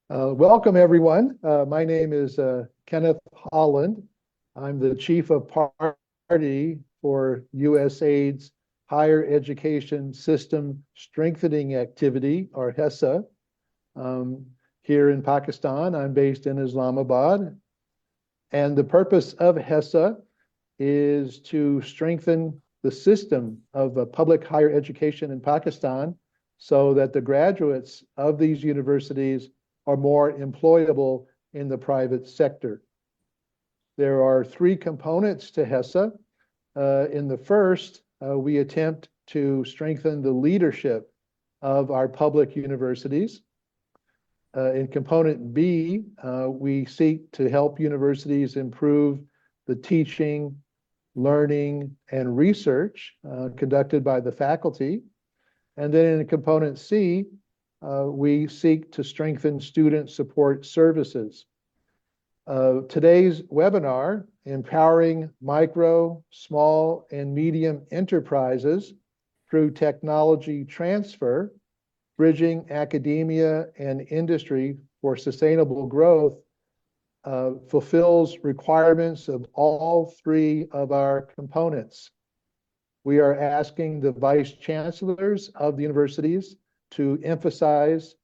Welcome, everyone. My name is Kenneth Holland. I'm the Chief of Party for USAID's Higher Education System Strengthening Activity, or HESSA. Here in Pakistan, I'm based in Islamabad. And the purpose of HESSA is to strengthen the system of public higher education in Pakistan so that the graduates of these universities are more employable in the private sector. There are three components to HESSA. In the first, we attempt to strengthen the leadership of our public universities. In component B, we seek to help universities improve the teaching, learning, and research conducted by the faculty. And then in component C, we seek to strengthen student support services. Today's webinar, Empowering Micro, Small, and Medium Enterprises Through Technology Transfer, Bridging Academia and Industry for Sustainable Growth, fulfills requirements of all three of our components. We are asking the vice chancellors of the universities to emphasize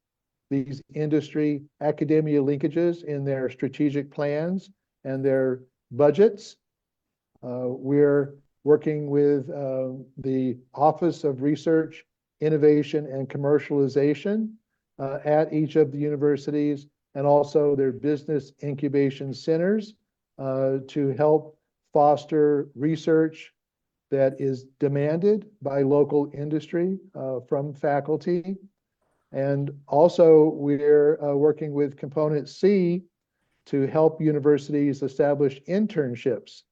these industry academia linkages in their strategic plans and their budgets. We're working with the Office of Research, Innovation, and Commercialization at each of the universities, and also their business incubation centers to help foster research that is demanded by local industry from faculty. And also we're working with component C to help universities establish internships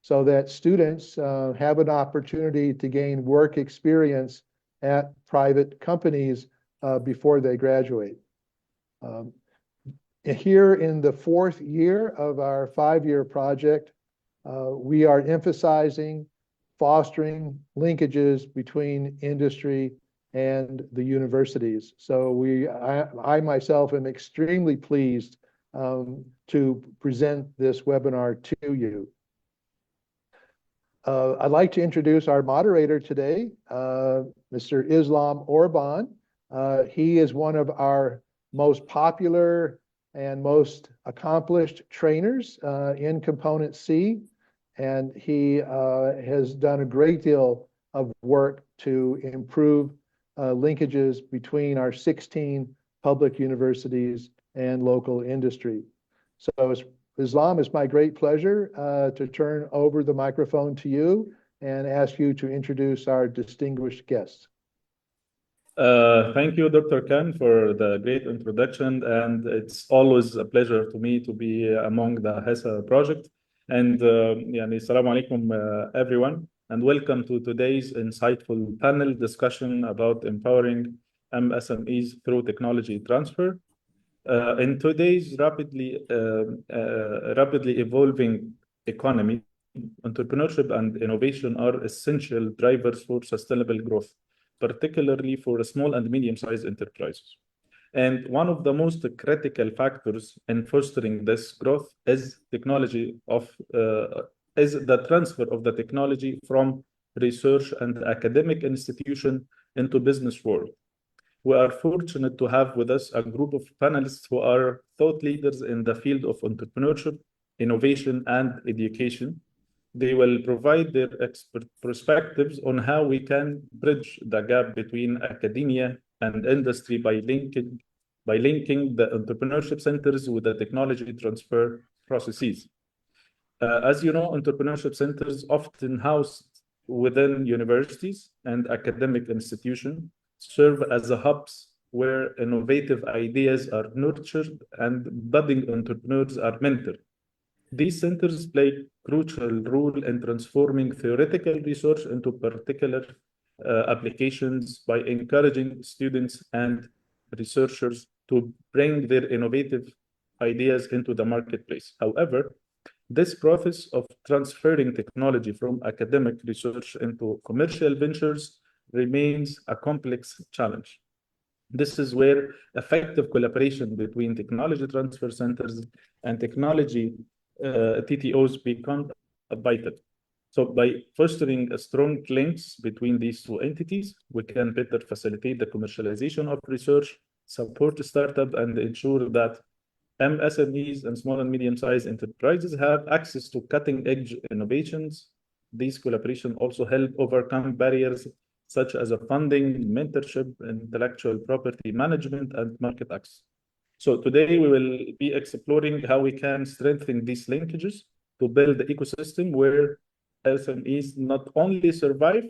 so that students have an opportunity to gain work experience at private companies before they graduate. Here in the fourth year of our 5-year project, we are emphasizing fostering linkages between industry and the universities. So I myself am extremely pleased to present this webinar to you. I'd like to introduce our moderator today, Mr. Islam Orban. He is one of our most popular and most accomplished trainers in component C. And he has done a great deal of work to improve linkages between our 16 public universities and local industry. So Islam, it's my great pleasure to turn over the microphone to you and ask you to introduce our distinguished guests. Thank you, Dr. Khan, for the great introduction. And it's always a pleasure to me to be among the HESSA project. And Assalamu alaikum, everyone, and welcome to today's insightful panel discussion about empowering MSMEs through technology transfer. In today's rapidly evolving economy, entrepreneurship and innovation are essential drivers for sustainable growth, particularly for small and medium-sized enterprises. And one of the most critical factors in fostering this growth is the transfer of the technology from research and academic institution into business world. We are fortunate to have with us a group of panelists who are thought leaders in the field of entrepreneurship, innovation, and education. They will provide their expert perspectives on how we can bridge the gap between academia and industry by linking the entrepreneurship centers with the technology transfer processes. As you know, entrepreneurship centers often housed within universities and academic institutions serve as hubs where innovative ideas are nurtured and budding entrepreneurs are mentored. These centers play a crucial role in transforming theoretical research into particular applications by encouraging students and researchers to bring their innovative ideas into the marketplace. However, this process of transferring technology from academic research into commercial ventures remains a complex challenge. This is where effective collaboration between technology transfer centers and technology TTOs become vital. So by fostering a strong links between these two entities, we can better facilitate the commercialization of research, support startup, and ensure that MSMEs and small and medium-sized enterprises have access to cutting-edge innovations. These collaborations also help overcome barriers such as funding, mentorship, intellectual property management, and market access. So today we will be exploring how we can strengthen these linkages to build the ecosystem where SMEs not only survive,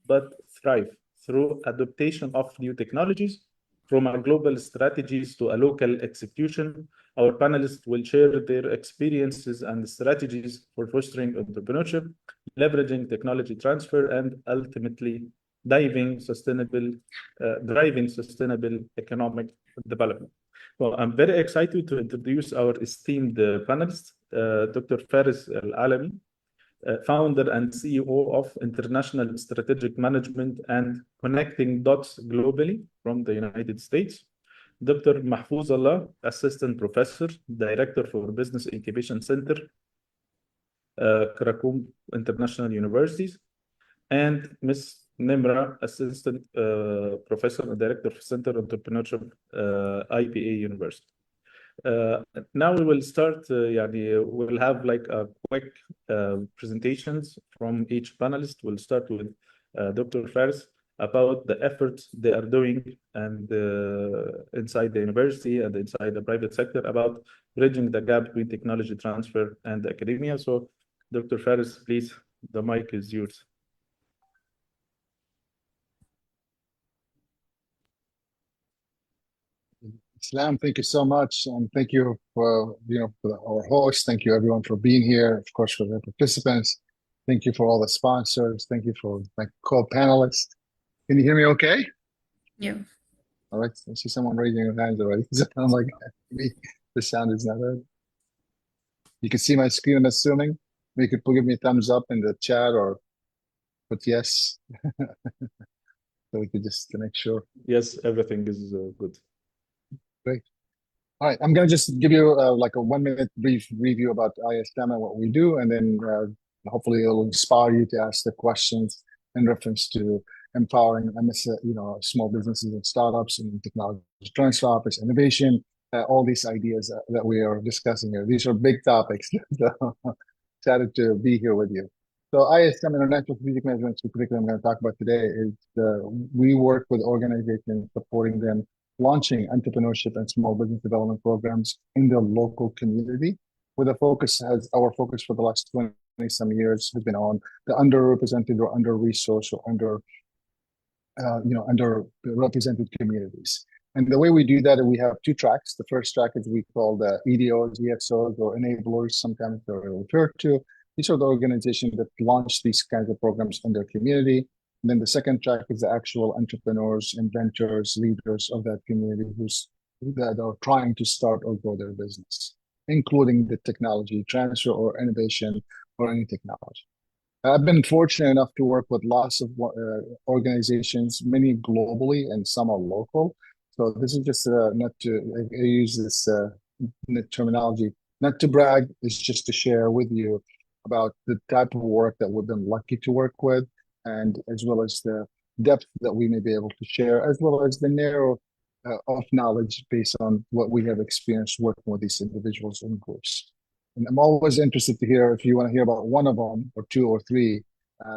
but thrive through adaptation of new technologies, from a global strategies to a local execution. Our panelists will share their experiences and strategies for fostering entrepreneurship, leveraging technology transfer, and ultimately driving sustainable economic development. Well, I'm very excited to introduce our esteemed panelist, Dr. Faris Al-Alami, founder and CEO of International Strategic Management and Connecting Dots Globally from the United States. Dr. Mahfouz Allah, Assistant Professor, Director for Business Incubation Center, Karakum International Universities, and Ms. Nimra, Assistant Professor and Director of Center Entrepreneurship, IPA University. Now we will start, we'll have like a quick presentations from each panelist. We'll start with Dr. Faris about the efforts they are doing and inside the university and inside the private sector about bridging the gap between technology transfer and academia. So Dr. Faris, please, the mic is yours. Islam, thank you so much, and thank you for our host. Thank you everyone for being here. Of course, for the participants. Thank you for all the sponsors. Thank you for my co-panelists. Can you hear me? Okay. Yeah. All right. I see someone raising their hands already. I'm like, maybe the sound is not heard. You can see my screen. I'm assuming. You could give me a thumbs up in the chat or put yes. So we could just to make sure. Yes, everything is good. Great. All right, I'm going to just give you like a 1-minute brief review about ISM and what we do, and then hopefully it'll inspire you to ask the questions in reference to empowering small businesses and startups and technology transfer, office innovation, all these ideas that we are discussing here. These are big topics. So excited to be here with you. So ISM, International Strategic Management, particularly I'm going to talk about today, is we work with organizations supporting them launching entrepreneurship and small business development programs in the local community, with our focus for the last 20 some years has been on the underrepresented or under-resourced or underrepresented communities. And the way we do that, we have 2 tracks. The first track is we call the EDOs, EXOs, or enablers, sometimes they're referred to. These are the organizations that launch these kinds of programs in their community. And then the second track is the actual entrepreneurs, inventors, leaders of that community that are trying to start or grow their business, including the technology transfer or innovation or any technology. I've been fortunate enough to work with lots of organizations, many globally and some are local. So this is just not to I use this terminology, not to brag, it's just to share with you about the type of work that we've been lucky to work with, and as well as the depth that we may be able to share, as well as the narrow of knowledge based on what we have experienced working with these individuals and groups. And I'm always interested to hear if you want to hear about one of them or 2 or 3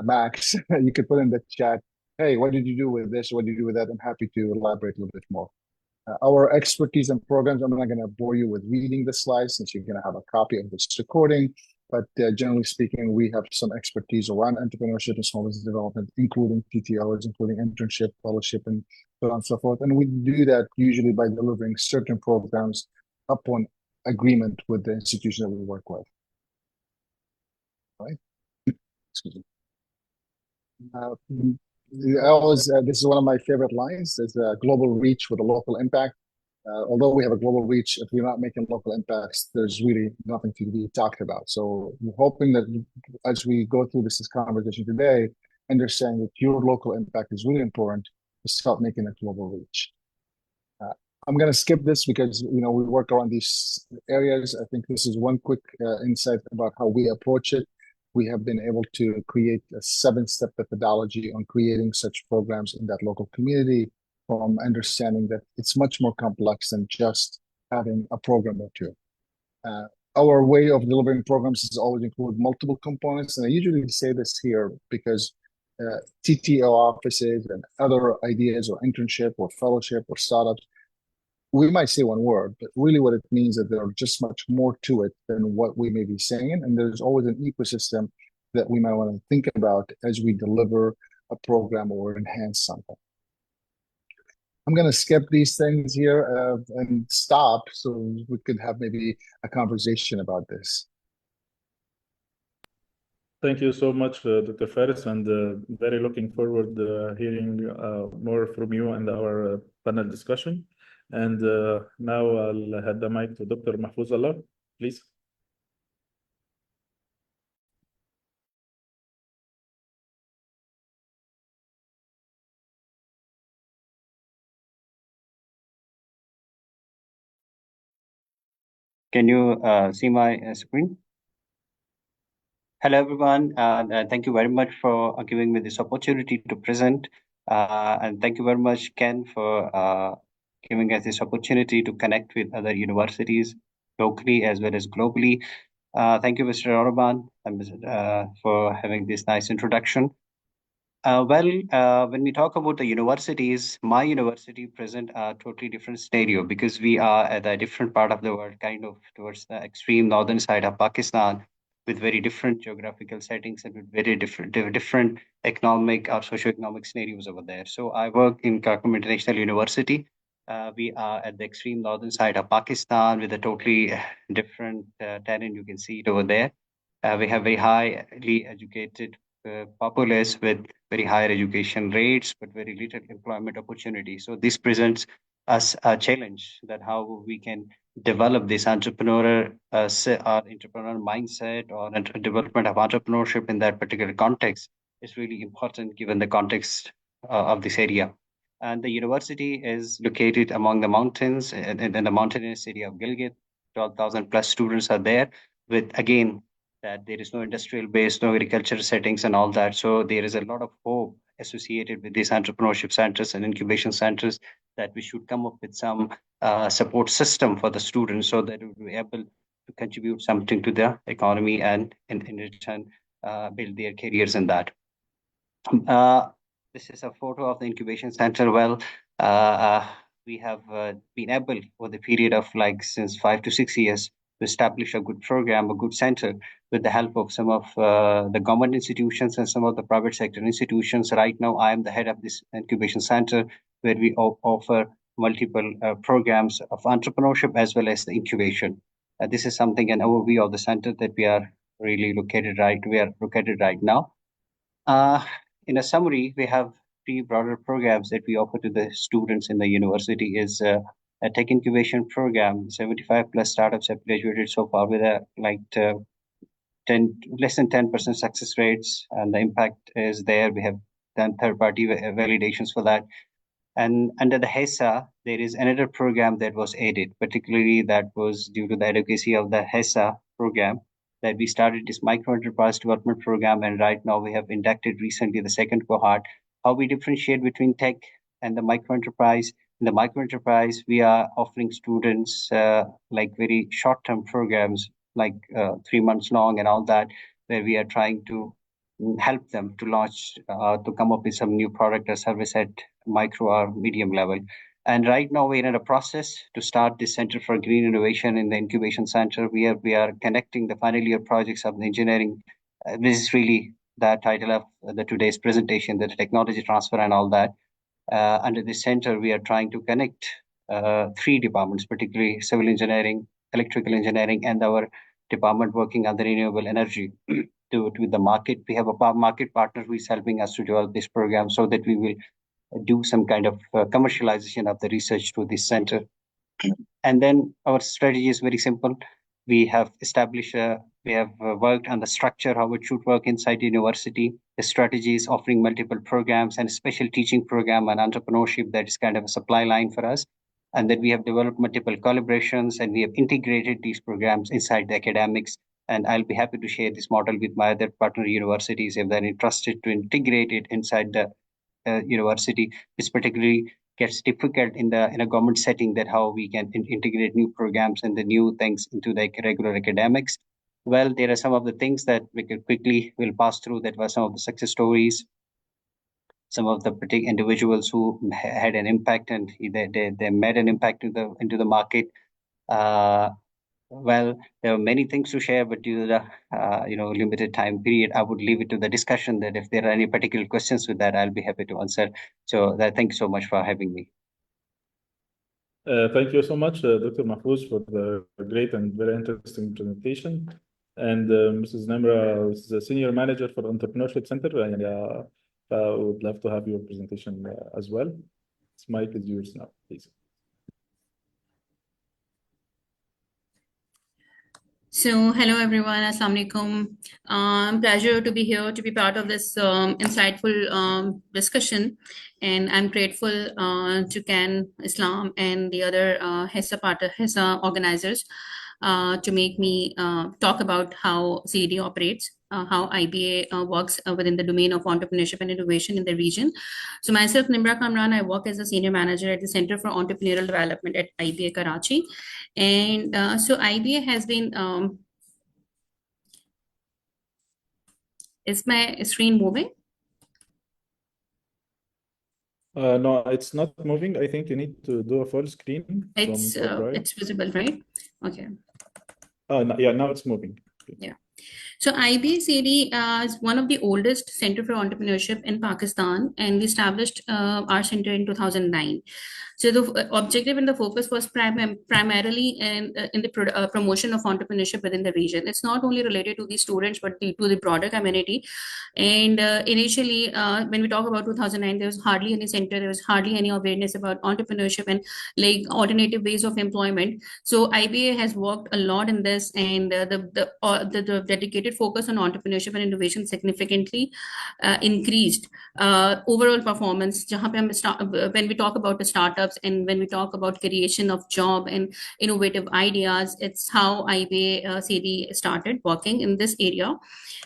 max. You could put in the chat, hey, what did you do with this? What did you do with that? I'm happy to elaborate a little bit more. Our expertise and programs, I'm not going to bore you with reading the slides since you're going to have a copy of this recording. But generally speaking, we have some expertise around entrepreneurship and small business development, including TTOs, including internship, fellowship, and so on and so forth. And we do that usually by delivering certain programs upon agreement with the institution that we work with. All right. Excuse me. This is one of my favorite lines. There's a global reach with a local impact. Although we have a global reach, if we're not making local impacts, there's really nothing to be talked about. So we're hoping that as we go through this conversation today, understanding that your local impact is really important to start making a global reach. I'm going to skip this because, we work around these areas. I think this is one quick insight about how we approach it. We have been able to create a 7-step methodology on creating such programs in that local community, from understanding that it's much more complex than just having a program or two. Our way of delivering programs is always include multiple components. And I usually say this here because TTO offices and other ideas or internship or fellowship or startups, we might say one word, but really what it means is that there's just much more to it than what we may be saying. And there's always an ecosystem that we might want to think about as we deliver a program or enhance something. I'm going to skip these things here and stop so we could have maybe a conversation about this. Thank you so much, Dr. Faris, and very looking forward hearing more from you and our panel discussion. And now I'll hand the mic to Dr. Mahfouz Allah, please. Can you see my screen? Hello, everyone. Thank you very much for giving me this opportunity to present. And thank you very much, Ken, for giving us this opportunity to connect with other universities locally as well as globally. Thank you, Mr. Oraban, for having this nice introduction. When we talk about the universities, my university present a totally different scenario because we are at a different part of the world, kind of towards the extreme northern side of Pakistan, with very different geographical settings and with very different economic or socio-economic scenarios over there. So I work in Khartoum International University. We are at the extreme northern side of Pakistan with a totally different terrain. You can see it over there. We have very highly educated populace with very higher education rates, but very little employment opportunity. So this presents us a challenge that how we can develop this entrepreneur mindset or development of entrepreneurship in that particular context is really important given the context of this area. And the university is located among the mountains in the mountainous city of Gilgit. 12,000 plus students are there with, again, that there is no industrial base, no agricultural settings and all that. So there is a lot of hope associated with these entrepreneurship centers and incubation centers that we should come up with some support system for the students so that we will be able to contribute something to the economy and in return build their careers in that. This is a photo of the incubation center. Well, we have been able for the period of like since 5 to 6 years to establish a good program, a good center with the help of some of the government institutions and some of the private sector institutions. Right now, I am the head of this incubation center where we offer multiple programs of entrepreneurship as well as the incubation. This is something, an overview of the center that we are located right now. In a summary, we have 3 broader programs that we offer to the students in the university is a tech incubation program. 75 plus startups have graduated so far with a less than 10% success rates, and the impact is there. We have done third-party validations for that. And under the HESSA, there is another program that was added, particularly that was due to the advocacy of the HESSA program that we started this Microenterprise development program. And right now we have inducted recently the second cohort. How we differentiate between tech and the microenterprise. In the microenterprise, we are offering students like very short-term programs, like 3 months long and all that, where we are trying to help them to launch, to come up with some new product or service at micro or medium level. And right now we're in a process to start the Center for Green Innovation in the Incubation Center. We are connecting the final year projects of the engineering. This is really the title of the today's presentation, the technology transfer and all that. Under this center, we are trying to connect 3 departments, particularly civil engineering, electrical engineering, and our department working on the renewable energy to the market. We have a market partner who is helping us to develop this program so that we will do some kind of commercialization of the research to this center. And then our strategy is very simple. We have worked on the structure, how it should work inside the university. The strategy is offering multiple programs and a special teaching program on entrepreneurship that is kind of a supply line for us. And then we have developed multiple collaborations, and we have integrated these programs inside the academics. And I'll be happy to share this model with my other partner universities if they're interested to integrate it inside the university. It's particularly gets difficult in a government setting, that how we can integrate new programs and the new things into the regular academics. Well, there are some of the things that we can quickly will pass through, that were some of the success stories, some of the particular individuals who had an impact, and they made an impact into the market. Well, there are many things to share, but due to the limited time period, I would leave it to the discussion, that if there are any particular questions with that, I'll be happy to answer. So thank you so much for having me. Thank you so much, Dr. Mahfouz, for the great and very interesting presentation. And Mrs. Namra is the Senior Manager for Entrepreneurship Center. And I would love to have your presentation as well. This mic is yours now, please. So, hello everyone, Assalamu alaikum. Pleasure to be here to be part of this insightful discussion, and I'm grateful to Can Islam and the other HESSA organizers to make me talk about how CED operates, how IBA works within the domain of entrepreneurship and innovation in the region. So myself, Nimra Kamran, I work as a senior manager at the Center for Entrepreneurial Development at IBA Karachi. And so IBA has been, is my screen moving? No, it's not moving. I think you need to do a full screen. It's visible, right? Okay. No, yeah, now it's moving. Yeah. So IBA-CD is one of the oldest center for entrepreneurship in Pakistan, and we established our center in 2009. So the objective and the focus was primarily in the promotion of entrepreneurship within the region. It's not only related to the students, but to the broader community. And initially, when we talk about 2009, there was hardly any center, there was hardly any awareness about entrepreneurship and like alternative ways of employment. So IBA has worked a lot in this, and the dedicated focus on entrepreneurship and innovation significantly increased overall performance. When we talk about the startups and when we talk about creation of job and innovative ideas, it's how IBA CD started working in this area.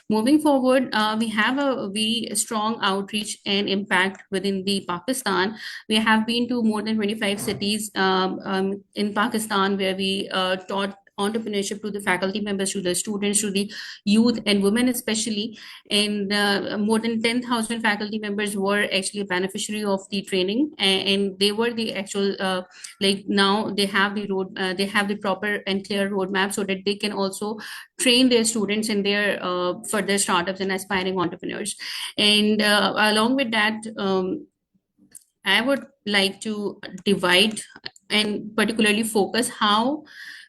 Moving forward, we have a very strong outreach and impact within the Pakistan. We have been to more than 25 cities in Pakistan, where we taught entrepreneurship to the faculty members, to the students, to the youth and women especially. And more than 10,000 faculty members were actually a beneficiary of the training, and they were the actual now they have the proper and clear roadmap, so that they can also train their students in their further startups and aspiring entrepreneurs. And along with that, I would like to divide and particularly focus how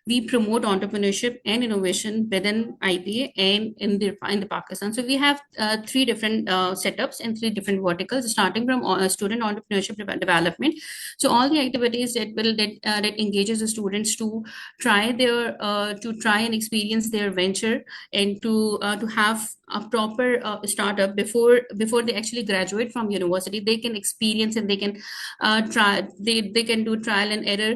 we promote entrepreneurship and innovation within IBA and in the Pakistan. So we have three different setups and three different verticals, starting from student entrepreneurship development. So all the activities that engages the students to try and experience their venture, and to have a proper startup before they actually graduate from university. They can experience and they can they can do trial and error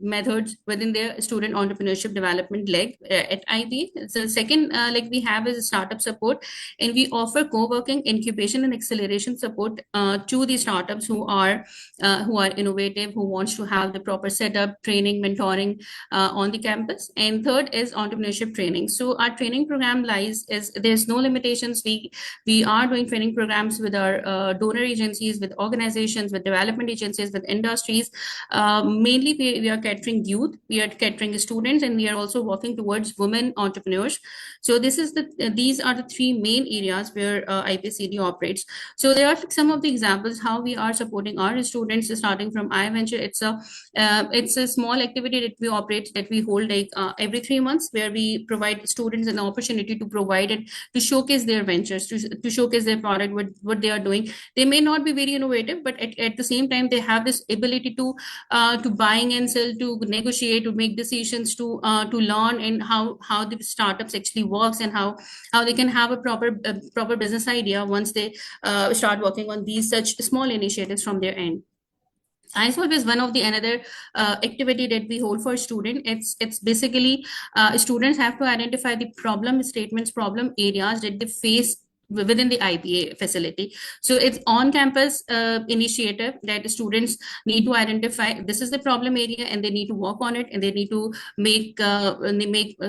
methods within their student entrepreneurship development leg at IB. So second leg we have is startup support, and we offer co-working, incubation and acceleration support to the startups who are innovative, who wants to have the proper setup, training, mentoring on the campus. And third is entrepreneurship training. So our training program there's no limitations. We are doing training programs with our donor agencies, with organizations, with development agencies, with industries. Mainly we are catering youth, we are catering students, and we are also working towards women entrepreneurs. So these are the three main areas where IPCD operates. So there are some of the examples how we are supporting our students, starting from iVenture. It's a small activity that we operate, that we hold every 3 months, where we provide students an opportunity to provide and to showcase their ventures, to showcase their product, what they are doing. They may not be very innovative, but at the same time they have this ability to buying and sell, to negotiate, to make decisions, to learn, and how the startups actually works, and how they can have a proper business idea once they start working on these such small initiatives from their end. iSolve is one of the another activity that we hold for student. It's basically students have to identify the problem statements, problem areas that they face within the IBA facility. So it's on-campus initiative that the students need to identify this is the problem area and they need to work on it, and they need to make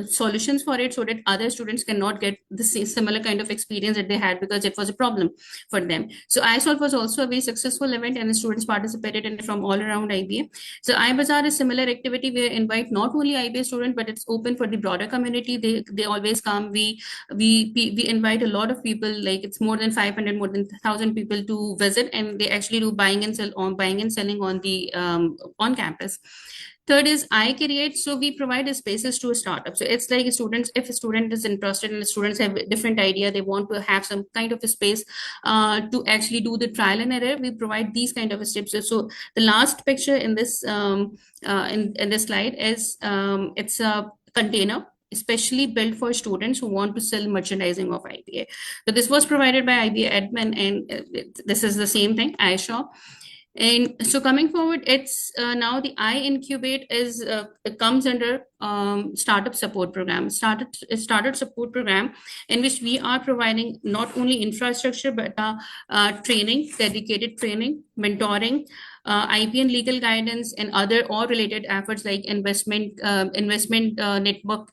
solutions for it so that other students cannot get the similar kind of experience that they had because it was a problem for them. So iSolve was also a very successful event, and the students participated in it from all around IBA. So iBazaar is similar activity where invite not only IBA students, but it's open for the broader community. They always come. We invite a lot of people, like it's more than 500, more than 1,000 people to visit, and they actually do buying and selling on the on campus. Third is iCreate. So we provide spaces to a startup. So it's like students, if a student is interested and the students have a different idea, they want to have some kind of a space to actually do the trial and error, we provide these kind of steps. So the last picture in this in this slide is it's a container especially built for students who want to sell merchandising of IBA. So this was provided by IBA admin, and this is the same thing, iShop. And so coming forward, it's now the iIncubate is it comes under startup support program, startup support program, in which we are providing not only infrastructure but training, dedicated training, mentoring, IP and legal guidance, and other all related efforts like investment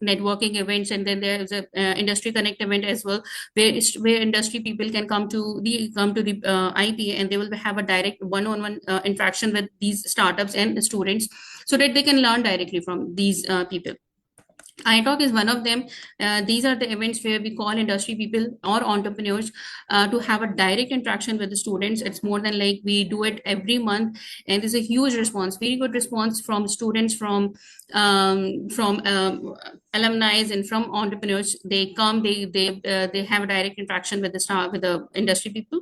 networking events, and then there is a industry connect event as well, where industry people can come to the IP, and they will have a direct one-on-one interaction with these startups and students so that they can learn directly from these people. iTalk is one of them. These are the events where we call industry people or entrepreneurs to have a direct interaction with the students. It's more than like we do it every month, and there's a huge response, very good response from students, from alumni and from entrepreneurs. They come, they have a direct interaction with the industry people.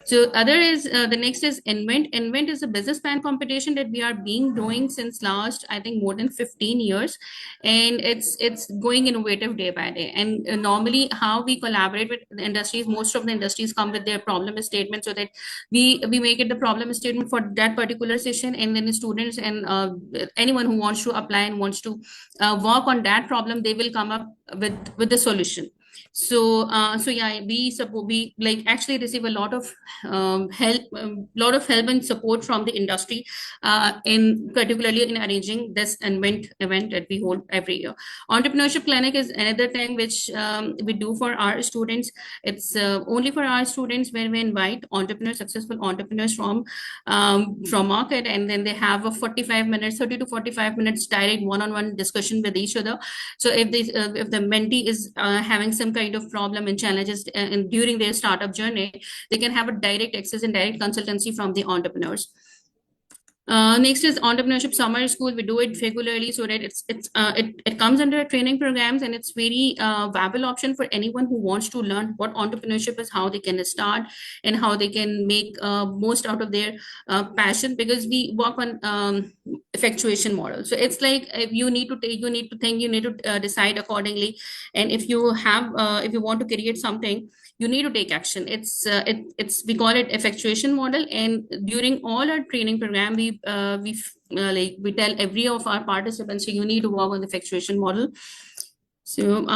So other is the next is Invent. Invent is a business plan competition that we are doing since last, I think, more than 15 years, and it's going innovative day by day. And normally how we collaborate with the industries, most of the industries come with their problem statement, so that we make it the problem statement for that particular session, and then the students and anyone who wants to apply and wants to work on that problem, they will come up with the solution. So yeah, we like actually receive a lot of help and support from the industry, in particularly in arranging this event that we hold every year. Entrepreneurship clinic is another thing which we do for our students. It's only for our students, where we invite successful entrepreneurs from market, and then they have a 30 to 45 minutes direct one-on-one discussion with each other. So if the mentee is having some kind of problem and challenges during their startup journey, they can have a direct access and direct consultancy from the entrepreneurs. Next is Entrepreneurship Summer School. We do it regularly, so that it comes under training programs, and it's very viable option for anyone who wants to learn what entrepreneurship is, how they can start, and how they can make most out of their passion, because we work on effectuation model. So it's like you need to decide accordingly, and if you want to create something, you need to take action. We call it effectuation model, and during all our training program, we tell every of our participants, so you need to work on the effectuation model. So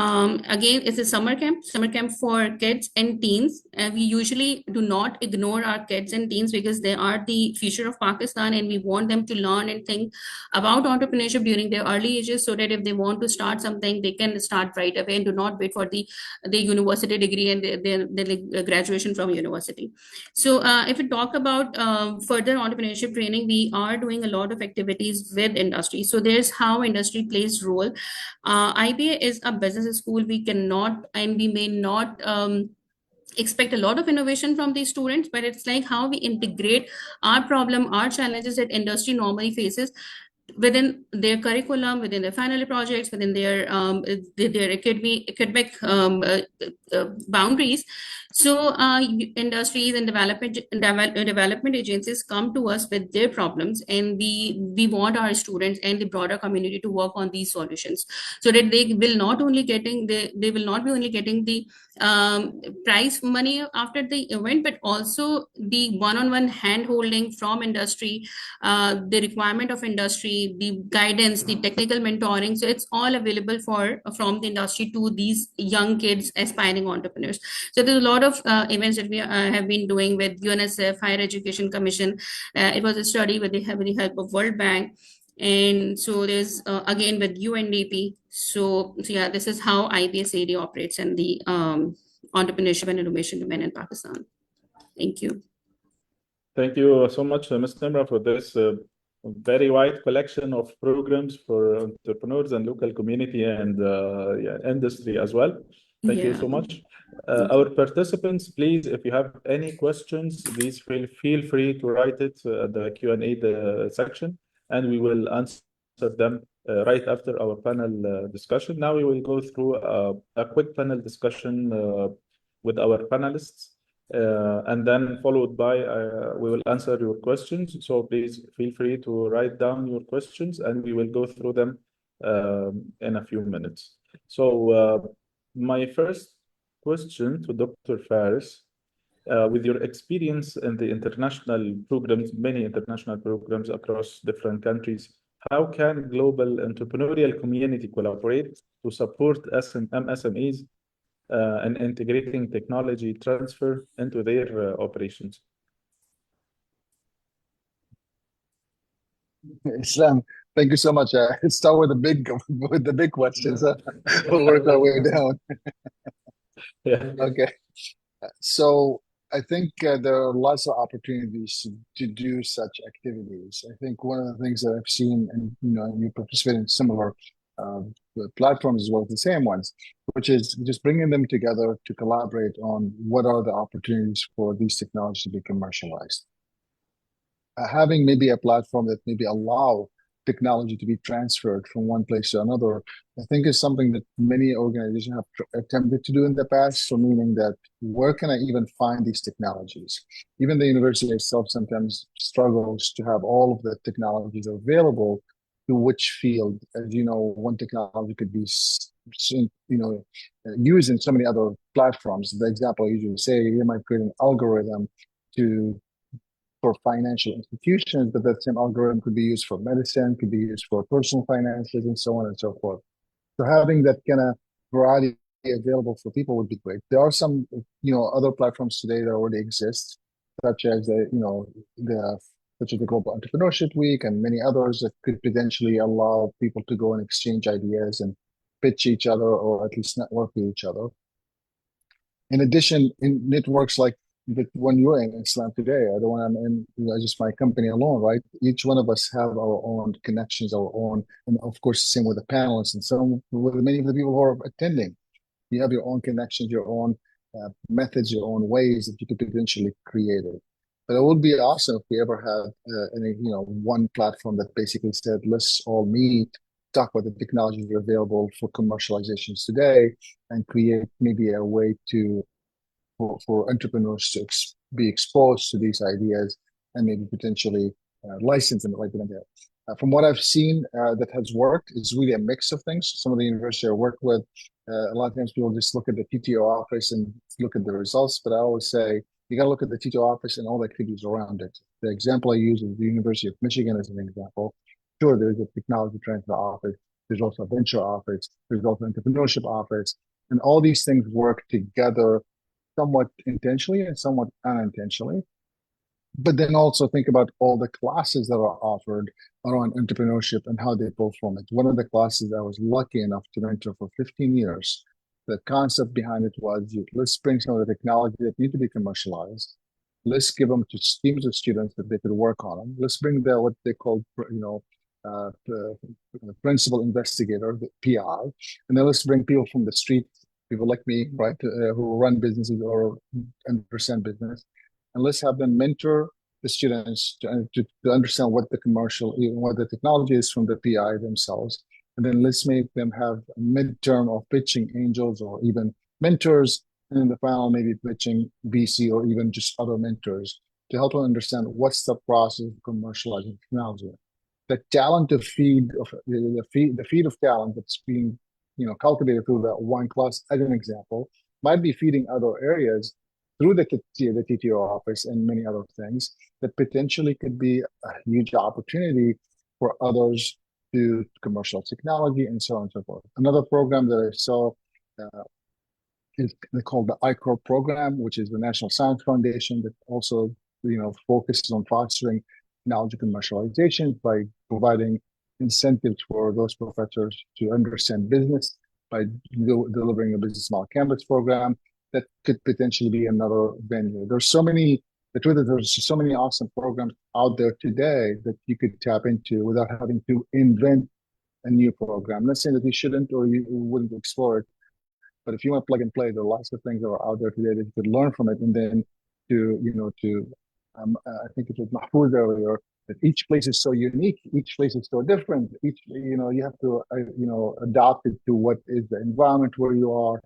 again, it's a summer camp for kids and teens. We usually do not ignore our kids and teens, because they are the future of Pakistan, and we want them to learn and think about entrepreneurship during their early ages, so that if they want to start something, they can start right away and do not wait for the university degree and their graduation from university. So if we talk about further entrepreneurship training, we are doing a lot of activities with industry. So there's how industry plays role. IBA is a business school. We cannot and we may not expect a lot of innovation from these students, but it's like how we integrate our challenges that industry normally faces within their curriculum, within their final projects, within their academic boundaries. So industries and development agencies come to us with their problems, and we want our students and the broader community to work on these solutions, so that they will not only getting they will not be only getting the prize money after the event, but also the one-on-one hand holding from industry, the requirement of industry, the guidance, the technical mentoring. So it's all available from the industry to these young kids, aspiring entrepreneurs. So there's a lot of events that we have been doing with UNICEF, Higher Education Commission. It was a study with the help of World Bank. And so there's again with UNDP. So yeah, this is how IBS-AD operates in the entrepreneurship and innovation domain in Pakistan. Thank you. Thank you so much, Ms. Nimra, for this very wide collection of programs for entrepreneurs and local community and industry as well. Thank you so much. Our participants, please, if you have any questions, please feel free to write it at the Q&A section, and we will answer them right after our panel discussion. Now we will go through a quick panel discussion with our panelists. And then followed by, we will answer your questions. So please feel free to write down your questions and we will go through them in a few minutes. So my first question to Dr. Faris, with your experience in the international programs, many international programs across different countries, how can global entrepreneurial community collaborate to support MSMEs and integrating technology transfer into their operations? Islam, thank you so much. Let's start with the big questions. We'll work our way down. Yeah. Okay. So I think there are lots of opportunities to do such activities. I think one of the things that I've seen, and you participate in similar platforms as well, the same ones, which is just bringing them together to collaborate on what are the opportunities for these technologies to be commercialized. Having maybe a platform that maybe allow technology to be transferred from one place to another, I think is something that many organizations have attempted to do in the past. So meaning that where can I even find these technologies? Even the university itself sometimes struggles to have all of the technologies available to which field. As you know, one technology could be used in so many other platforms. The example I usually say, you might create an algorithm for financial institutions, but that same algorithm could be used for medicine, could be used for personal finances, and so on and so forth. So having that kind of variety available for people would be great. There are some, other platforms today that already exist, such as the Global Entrepreneurship Week and many others that could potentially allow people to go and exchange ideas and pitch each other, or at least network with each other. In addition, in networks like the one you're in Islam today, the one I'm in, just my company alone, right? Each one of us have our own connections, our own, and of course, same with the panelists and some with many of the people who are attending. You have your own connections, your own methods, your own ways that you could potentially create it. But it would be awesome if we ever had one platform that basically said, let's all meet, talk about the technologies that are available for commercializations today, and create maybe a way for entrepreneurs to be exposed to these ideas and maybe potentially license them right then and there. From what I've seen that has worked is really a mix of things. Some of the universities I work with, a lot of times people just look at the TTO office and look at the results, but I always say, you got to look at the TTO office and all the activities around it. The example I use is the University of Michigan as an example. Sure, there's a technology transfer office. There's also a venture office. There's also an entrepreneurship office. And all these things work together somewhat intentionally and somewhat unintentionally. But then also think about all the classes that are offered around entrepreneurship and how they perform it. One of the classes I was lucky enough to mentor for 15 years, the concept behind it was, let's bring some of the technology that need to be commercialized. Let's give them to teams of students that they could work on them. Let's bring what they call, the principal investigator, the PI, and then let's bring people from the street, people like me, right, who run businesses or understand business, and let's have them mentor the students to understand what the what the technology is from the PI themselves. And then let's make them have a midterm of pitching angels or even mentors. And in the final, maybe pitching VC or even just other mentors to help them understand what's the process of commercializing technology. The talent to feed of the feed of talent that's being cultivated through that one class, as an example, might be feeding other areas through the TTO office and many other things that potentially could be a huge opportunity for others to commercial technology and so on and so forth. Another program that I saw is called the ICOR program, which is the National Science Foundation that also focuses on fostering knowledge commercialization by providing incentives for those professors to understand business by delivering a business model canvas program. That could potentially be another venue. There's so many awesome programs out there today that you could tap into without having to invent a new program. I'm not saying that you shouldn't or you wouldn't explore it, but if you want to plug and play, there are lots of things that are out there today that you could learn from it. And then I think it was Mahfouz earlier, that each place is so unique, each place is so different. You have to, adapt it to what is the environment where you are,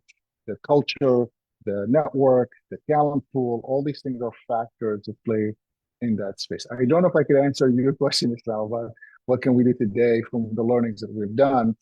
the culture, the network, the talent pool. All these things are factors that play in that space. I don't know if I could answer your question, Islam, but what can we do today from the learnings that we've done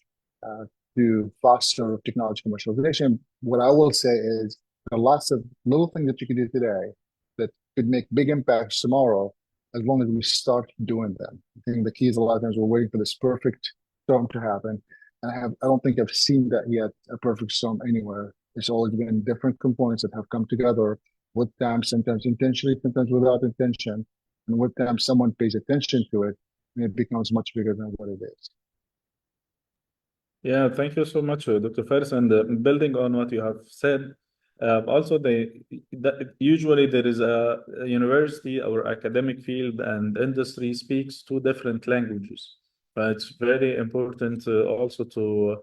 to foster technology commercialization? What I will say is there are lots of little things that you can do today that could make big impacts tomorrow, as long as we start doing them. I think the key is a lot of times we're waiting for this perfect storm to happen. And I don't think I've seen that yet, a perfect storm anywhere. It's always been different components that have come together with time, sometimes intentionally, sometimes without intention. And with time, someone pays attention to it, and it becomes much bigger than what it is. Yeah, thank you so much, Dr. Faris. And building on what you have said, also usually there is a university or academic field and industry speaks two different languages. But it's very important also to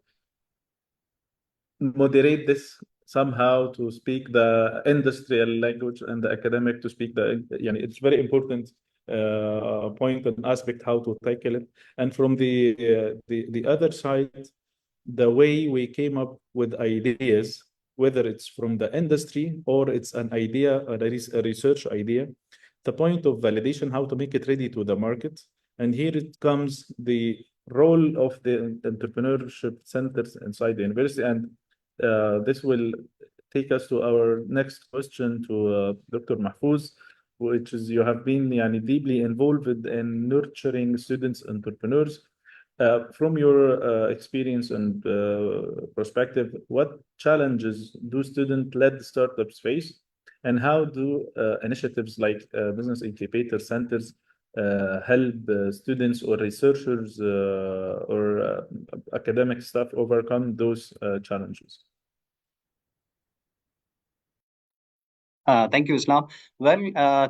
moderate this somehow, to speak the industrial language and the academic to speak it's very important point and aspect how to tackle it. And from the other side, the way we came up with ideas, whether it's from the industry or it's an idea, a research idea, the point of validation, how to make it ready to the market. And here it comes the role of the entrepreneurship centers inside the university. And this will take us to our next question to Dr. Mahfouz, which is you have been deeply involved in nurturing students entrepreneurs. From your experience and perspective, what challenges do student-led startups face, and how do initiatives like business incubator centers help students or researchers or academic staff overcome those challenges? Thank you, Islam. Well,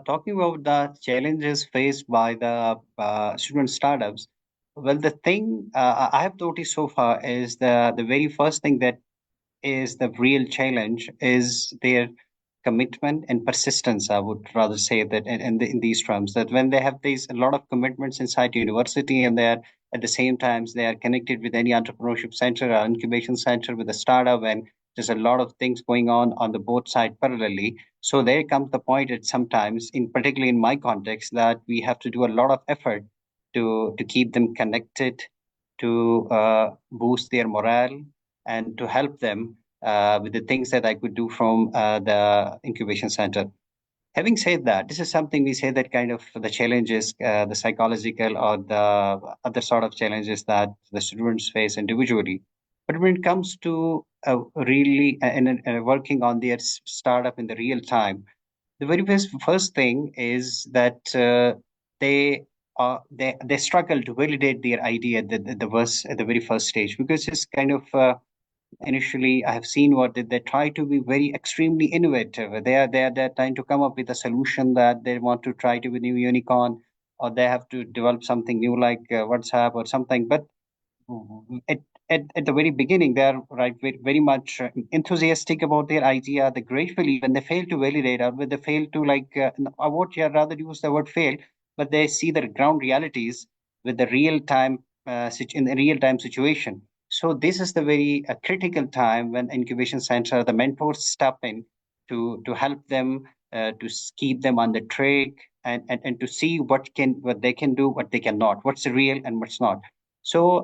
talking about the challenges faced by the student startups, well, the thing I have noticed so far is the very first thing that is the real challenge is their commitment and persistence. I would rather say that in these terms, that when they have a lot of commitments inside university, and they're at the same time they are connected with any entrepreneurship center or incubation center with a startup, and there's a lot of things going on the both side parallelly. So there comes the point at sometimes, particularly in my context, that we have to do a lot of effort to keep them connected, to boost their morale, and to help them with the things that I could do from the incubation center. Having said that, this is something we say that kind of the challenges, the psychological or the other sort of challenges that the students face individually. But when it comes to really working on their startup in the real time, the very first thing is that they struggle to validate their idea at the very first stage, because it's kind of initially I have seen what they try to be very extremely innovative. They're trying to come up with a solution that they want to try to be new unicorn, or they have to develop something new like WhatsApp or something. But at the very beginning, they are very much enthusiastic about their idea. They gratefully, when they fail to validate, or when they fail to I would rather use the word fail, but they see the ground realities with the real time in the real time situation. So this is the very critical time when incubation center, the mentors step in to help them, to keep them on the track, and to see what they can do, what they cannot, what's real and what's not. So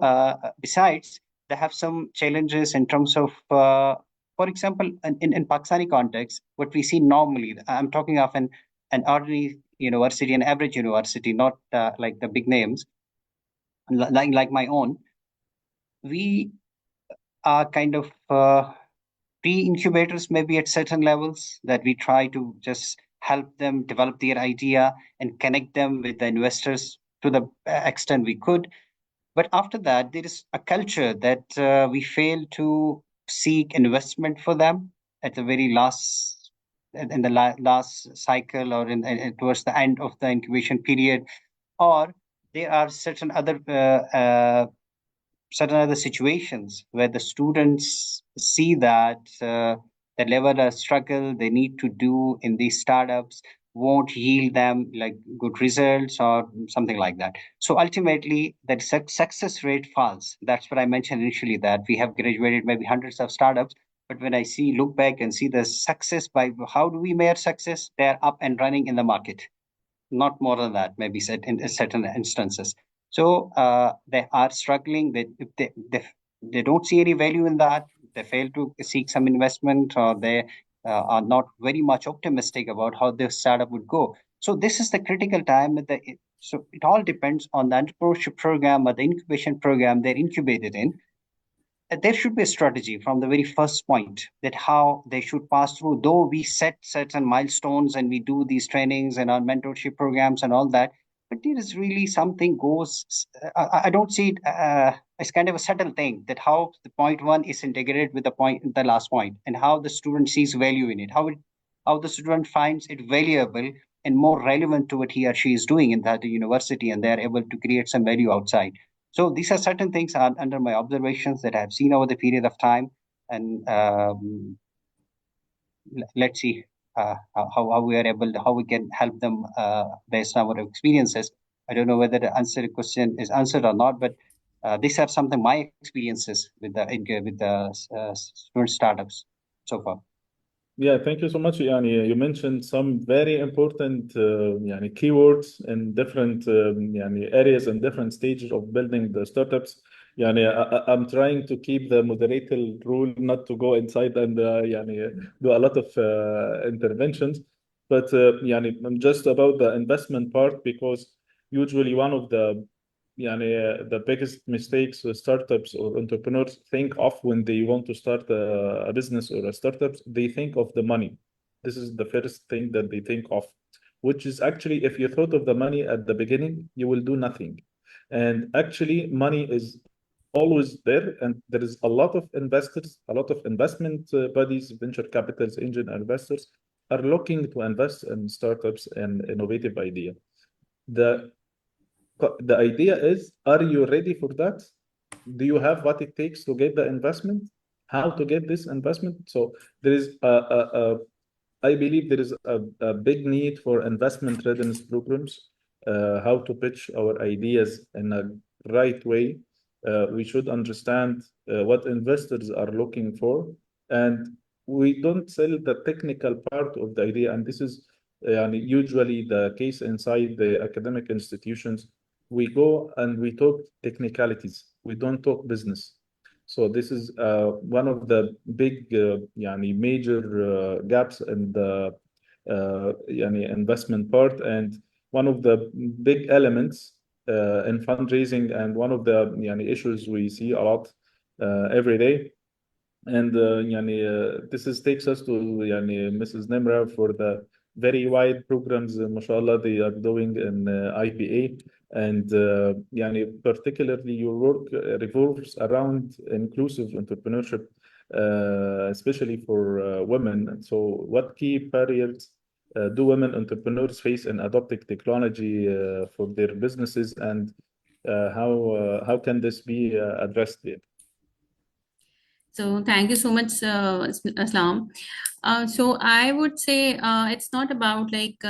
besides, they have some challenges in terms of, for example, in Pakistani context, what we see normally, I'm talking of an ordinary university, an average university, not like the big names, like my own. We are kind of pre-incubators, maybe at certain levels, that we try to just help them develop their idea and connect them with the investors to the extent we could. But after that, there is a culture that we fail to seek investment for them at the very last, in the last cycle, or towards the end of the incubation period, or there are certain other situations where the students see that the level of struggle they need to do in these startups won't yield them like good results or something like that. So ultimately, that success rate falls. That's what I mentioned initially, that we have graduated maybe hundreds of startups, but when I look back and see the success, by how do we measure success? They're up and running in the market, not more than that, maybe set in certain instances. So they are struggling. They don't see any value in that. They fail to seek some investment, or they are not very much optimistic about how the startup would go. So this is the critical time. So it all depends on the entrepreneurship program or the incubation program they're incubated in. There should be a strategy from the very first point, that how they should pass through. Though we set certain milestones and we do these trainings and our mentorship programs and all that, but there is really something goes. I don't see it. It's kind of a subtle thing, that how the point one is integrated with the last point, and how the student sees value in it. How the student finds it valuable and more relevant to what he or she is doing in that university, and they are able to create some value outside. So these are certain things are under my observations that I have seen over the period of time, and let's see how we are able to, how we can help them based on our experiences. I don't know whether the question is answered or not, but these are some of my experiences with the student startups so far. Yeah, thank you so much. Yani, you mentioned some very important yani, keywords in different yani, areas and different stages of building the startups. Yani, I'm trying to keep the moderator rule not to go inside and yani, do a lot of interventions. But yani, just about the investment part, because usually one of the biggest mistakes startups or entrepreneurs think of when they want to start a business or a startup, they think of the money. This is the first thing that they think of, which is actually, if you thought of the money at the beginning, you will do nothing. And actually, money is always there, and there is a lot of investors, a lot of investment bodies, venture capitals, angel investors are looking to invest in startups and innovative idea. The idea is, are you ready for that? Do you have what it takes to get the investment? How to get this investment? So there is I believe there is a big need for investment readiness programs, how to pitch our ideas in a right way. We should understand what investors are looking for, and we don't sell the technical part of the idea. And this is usually the case inside the academic institutions. We go and we talk technicalities. We don't talk business. So this is one of the big major gaps in the investment part, and one of the big elements in fundraising, and one of the issues we see a lot every day. And this takes us to Mrs. Nimra for the very wide programs, mashallah, they are doing in IPA. And particularly your work revolves around inclusive entrepreneurship, especially for women. So what key barriers do women entrepreneurs face in adopting technology for their businesses, and how can this be addressed there? So thank you so much, Aslam. So I would say it's not about like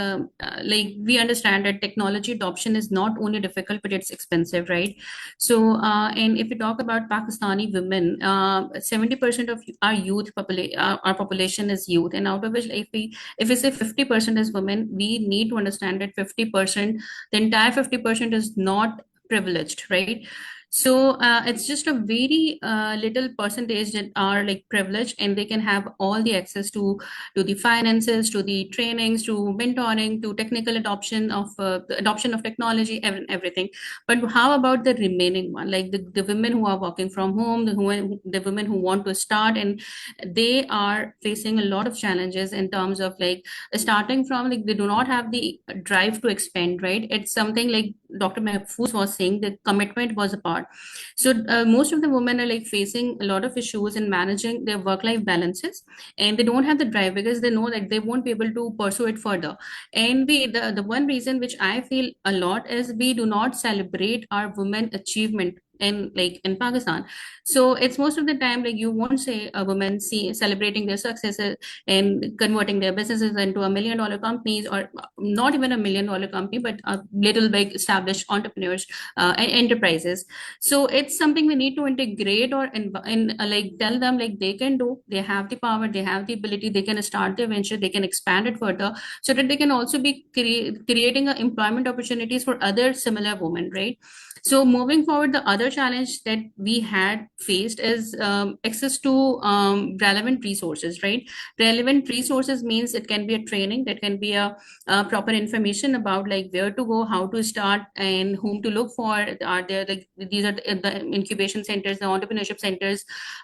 we understand that technology adoption is not only difficult but it's expensive, right? So and if we talk about Pakistani women, 70% of our our population is youth, and out of which if we say 50% is women, we need to understand that 50%, the entire 50% is not privileged, right? So it's just a very little percentage that are like privileged, and they can have all the access to the finances, to the trainings, to mentoring, to technical adoption of technology, everything. But how about the remaining one, like the women who are working from home, the women who want to start, and they are facing a lot of challenges in terms of like starting from, like they do not have the drive to expand, right? It's something like Dr. Mahfouz was saying, the commitment was a part. So most of the women are like facing a lot of issues in managing their work-life balances, and they don't have the drive because they know that they won't be able to pursue it further. And the one reason which I feel a lot is we do not celebrate our women achievement in Pakistan. So it's most of the time like you won't say a woman celebrating their successes and converting their businesses into $1 million companies, or not even $1 million company, but a little big established entrepreneurs and enterprises. So it's something we need to integrate, or like tell them like they can do, they have the power, they have the ability, they can start their venture, they can expand it further, so that they can also be creating employment opportunities for other similar women, right? So moving forward, the other challenge that we had faced is access to relevant resources, right? Relevant resources means it can be a training, that can be a proper information about like where to go, how to start, and whom to look for. Are there like these are the incubation centers, the entrepreneurship centers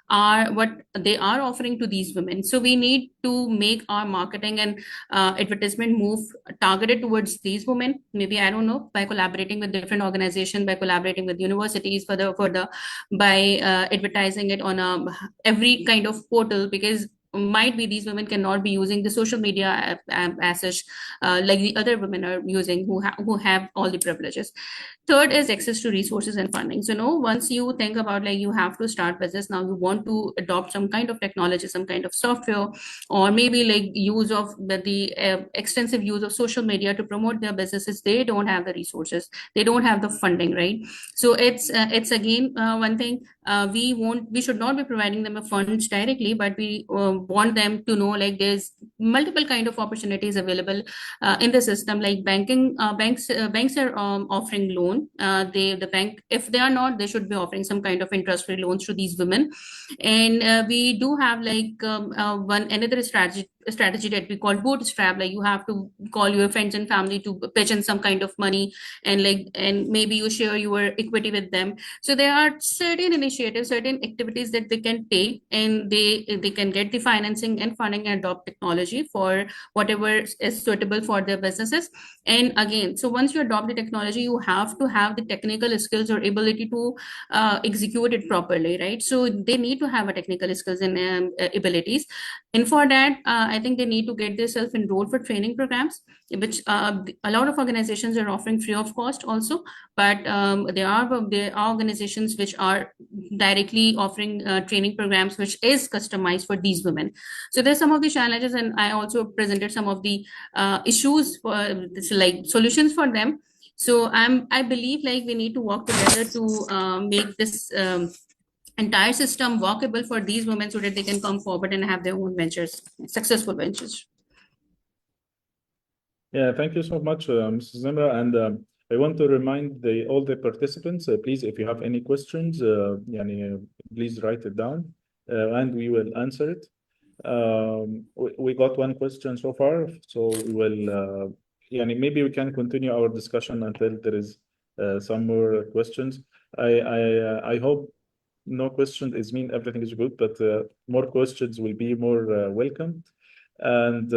are what they are offering to these women. So we need to make our marketing and advertisement move targeted towards these women. Maybe, I don't know, by collaborating with different organizations, by collaborating with universities further by advertising it on every kind of portal, because might be these women cannot be using the social media as such, like the other women are using, who have all the privileges. Third is access to resources and funding. So no, once you think about like you have to start business, now you want to adopt some kind of technology, some kind of software, or maybe like use of the extensive use of social media to promote their businesses, they don't have the resources, they don't have the funding, right? So it's again one thing, we should not be providing them a funds directly, but we want them to know like there's multiple kind of opportunities available in the system, like banks are offering loan. The bank, if they are not, they should be offering some kind of interest-free loans to these women. And we do have like another strategy that we call bootstrap, like you have to call your friends and family to pitch in some kind of money, and maybe you share your equity with them. So there are certain initiatives, certain activities that they can take, and they can get the financing and funding and adopt technology for whatever is suitable for their businesses. And again, so once you adopt the technology, you have to have the technical skills or ability to execute it properly, right? So they need to have a technical skills and abilities. And for that, I think they need to get themselves enrolled for training programs, which a lot of organizations are offering free of cost also. But there are organizations which are directly offering training programs, which is customized for these women. So there's some of the challenges, and I also presented some of the issues for like solutions for them. So I believe like we need to work together to make this entire system workable for these women, so that they can come forward and have their own ventures, successful ventures. Yeah, thank you so much, Mrs. Zimra. And I want to remind all the participants, please, if you have any questions, please write it down and we will answer it. We got one question so far, so we will, maybe we can continue our discussion until there is some more questions. I hope no question is mean everything is good, but more questions will be more welcome. And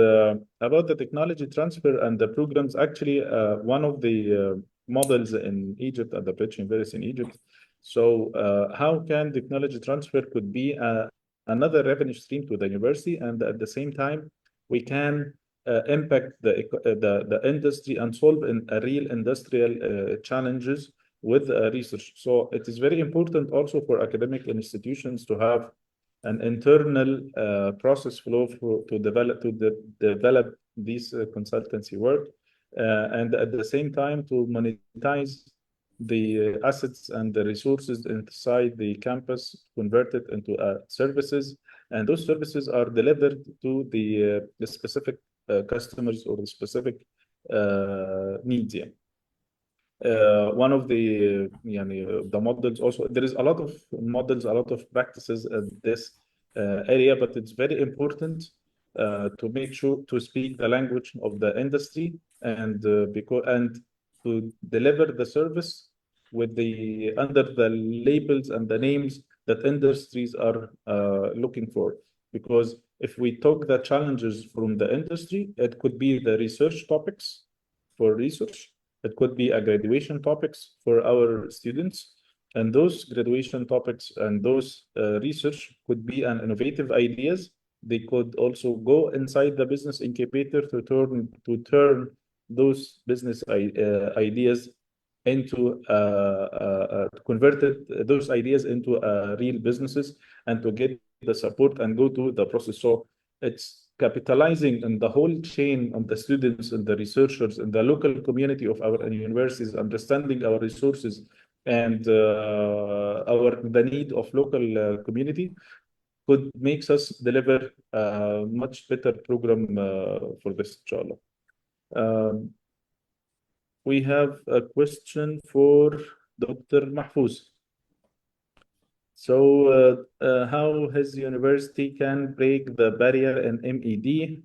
about the technology transfer and the programs, actually, one of the models in Egypt at the Pitch University in Egypt. So how can technology transfer could be another revenue stream to the university, and at the same time, we can impact the industry and solve a real industrial challenges with research. So it is very important also for academic institutions to have an internal process flow to develop these consultancy work, and at the same time to monetize the assets and the resources inside the campus, convert it into services, and those services are delivered to the specific customers or the specific needs. Yeah. One of the the models also, there is a lot of models, a lot of practices in this area, but it's very important to make sure to speak the language of the industry and to deliver the service with the under the labels and the names that industries are looking for. Because if we talk the challenges from the industry, it could be the research topics for research. It could be a graduation topics for our students. And those graduation topics and those research could be an innovative ideas. They could also go inside the business incubator to turn those business ideas into converted those ideas into real businesses, and to get the support and go to the process. So it's capitalizing on the whole chain of the students and the researchers and the local community of our universities, understanding our resources and the need of local community could makes us deliver a much better program for this, inshallah. We have a question for Dr. Mahfouz. So how his university can break the barrier in MED?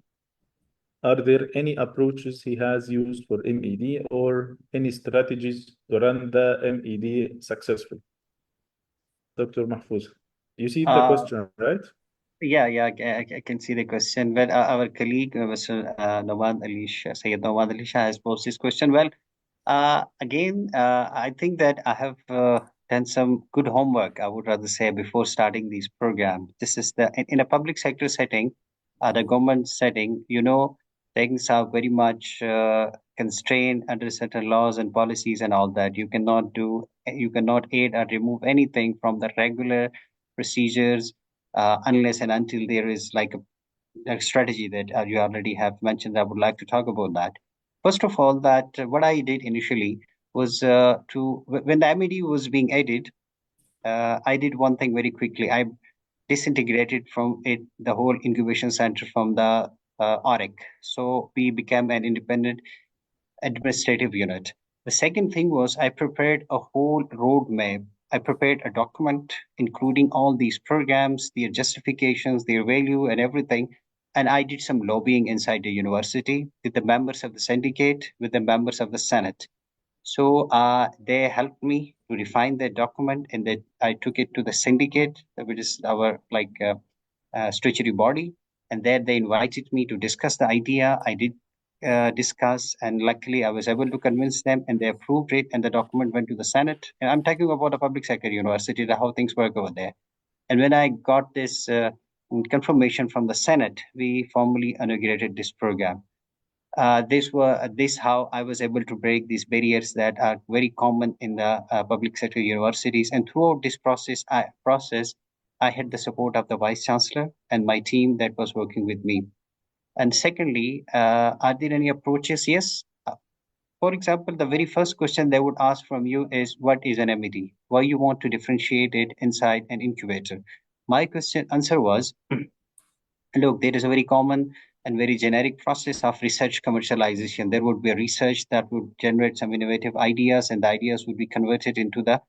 Are there any approaches he has used for MED or any strategies to run the MED successfully? Dr. Mahfouz, you see the question, right? Yeah, I can see the question. Well, our colleague, Mr. Nawad Ali Shah, Sayyid Nawad Ali Shah has posed this question. Well, again, I think that I have done some good homework, I would rather say, before starting these programs. This is in a public sector setting, the government setting, things are very much constrained under certain laws and policies and all that. You cannot aid or remove anything from the regular procedures unless and until there is like a strategy that you already have mentioned. I would like to talk about that. First of all, that what I did initially was when the MED was being added, I did one thing very quickly. I disintegrated from it the whole incubation center from the ORIC. So we became an independent administrative unit. The second thing was I prepared a whole roadmap. I prepared a document including all these programs, their justifications, their value, and everything. And I did some lobbying inside the university with the members of the syndicate, with the members of the Senate. So they helped me to refine that document, and that I took it to the syndicate, which is our statutory body. And there they invited me to discuss the idea. I did discuss, and luckily I was able to convince them, and they approved it, and the document went to the Senate. And I'm talking about a public sector university, how things work over there. And when I got this confirmation from the Senate, we formally inaugurated this program. This how I was able to break these barriers that are very common in the public sector universities. And throughout this process, I had the support of the Vice Chancellor and my team that was working with me. And secondly, are there any approaches? Yes. For example, the very first question they would ask from you is, what is an MED? Why you want to differentiate it inside an incubator? My answer was, look, there is a very common and very generic process of research commercialization. There would be a research that would generate some innovative ideas, and the ideas would be converted into the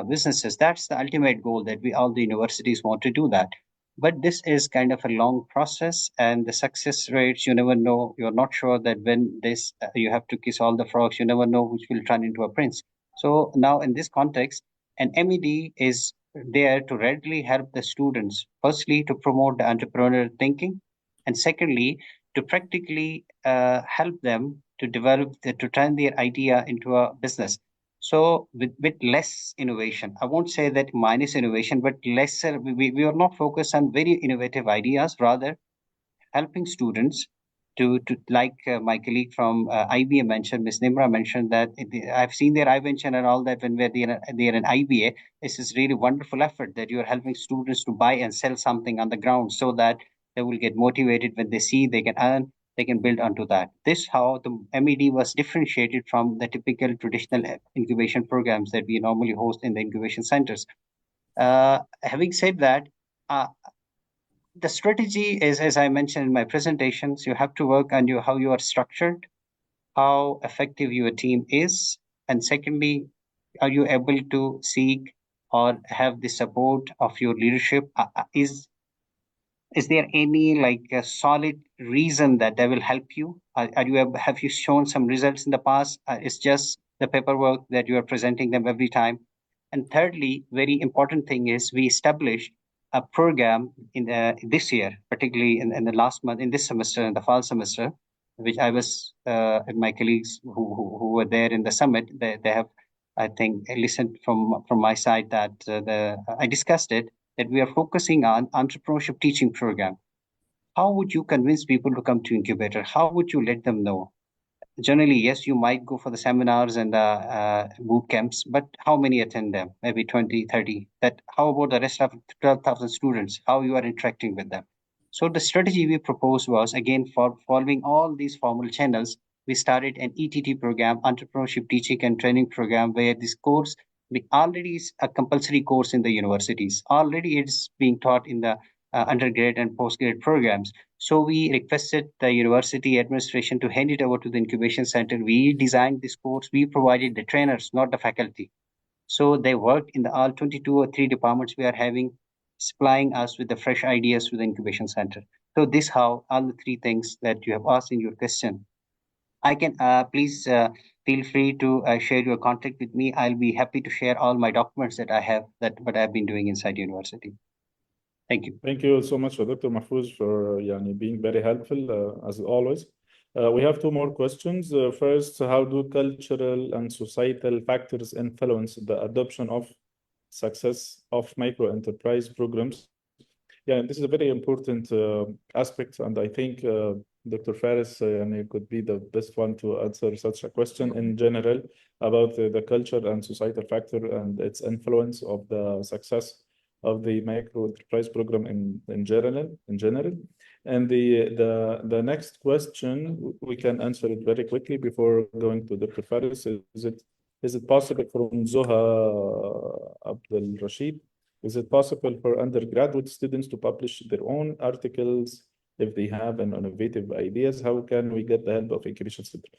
businesses. That's the ultimate goal, that all the universities want to do that. But this is kind of a long process, and the success rates, you never know. You're not sure that when this you have to kiss all the frogs, you never know which will turn into a prince. So now in this context, an MED is there to readily help the students, firstly, to promote the entrepreneurial thinking, and secondly, to practically help them to to turn their idea into a business. So with less innovation, I won't say that minus innovation, but we are not focused on very innovative ideas, rather helping students like my colleague from IBA mentioned, Ms. Nimra mentioned that I've seen their iVenture and all that when they're in IBA. This is really wonderful effort that you're helping students to buy and sell something on the ground so that they will get motivated when they see they can earn, they can build onto that. This how the MED was differentiated from the typical traditional incubation programs that we normally host in the incubation centers. Having said that, the strategy is, as I mentioned in my presentations, you have to work on how you are structured, how effective your team is, and secondly, are you able to seek or have the support of your leadership? Is there any like a solid reason that they will help you? Have you shown some results in the past? It's just the paperwork that you are presenting them every time. And thirdly, very important thing is we established a program in this year, particularly in the last month, in this semester, in the fall semester, which I was and my colleagues who were there in the summit. They have, I think, listened from my side that I discussed it, that we are focusing on entrepreneurship teaching program. How would you convince people to come to incubator? How would you let them know? Generally, yes, you might go for the seminars and the boot camps, but how many attend them? Maybe 20, 30. How about the rest of 12,000 students? How you are interacting with them? So the strategy we proposed was, again, for following all these formal channels, we started an ETT program, Entrepreneurship Teaching and Training Program, where this course already is a compulsory course in the universities. Already it's being taught in the undergrad and postgrad programs. So we requested the university administration to hand it over to the incubation center. We designed this course. We provided the trainers, not the faculty. So they worked in the all 22 or 3 departments we are having, supplying us with the fresh ideas to the incubation center. So this how all the 3 things that you have asked in your question. I can please feel free to share your contact with me. I'll be happy to share all my documents that I have, what I've been doing inside university. Thank you. Thank you so much, Dr. Mahfouz, for being very helpful as always. We have 2 more questions. First, how do cultural and societal factors influence the adoption of success of micro-enterprise programs? Yeah, this is a very important aspect, and I think Dr. Faris could be the best one to answer such a question in general about the culture and societal factor and its influence of the success of the micro-enterprise program in general. And the next question, we can answer it very quickly before going to Dr. Faris. Is it possible from Zoha Abdul Rashid? Is it possible for undergraduate students to publish their own articles if they have an innovative ideas? How can we get the help of incubation center?